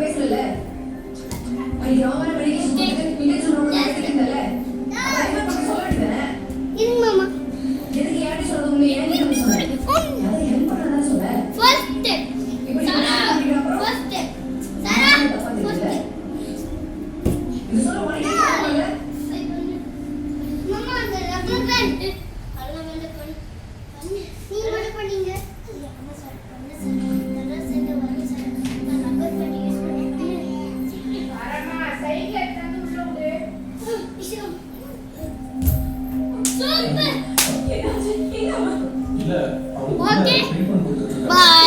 பேசல ஐ ராமன மெடிகேஷன் பின்ன சொல்றோம் கேக்குறீங்கல அத பத்தி சொல்லுங்க இருங்க மாமா எதுக்கு யாரை சொல்றீங்க ஏன் சொல்றீங்க அத ஹெல்ப் பண்ணறதா சொல்ல ஃபர்ஸ்ட் ஸ்டெப் சாரா ஃபர்ஸ்ட் ஸ்டெப் சாரா ஃபர்ஸ்ட் ஸ்டெப் இது சொல்ல மாட்டீங்க மாமா அந்த ரப்பர் பேண்ட் அங்க வந்து பண்ணு நீ என்ன பண்ணீங்க அம்மா சார் பண்ண சார் நல்லா செஞ்சு வந்து சார் நான் ரப்பர் பேண்ட் யூஸ் பண்ணேன் வரமா சைடுல எடுத்து உள்ள விடு இஷம் சூப்பர் இல்ல ஓகே பை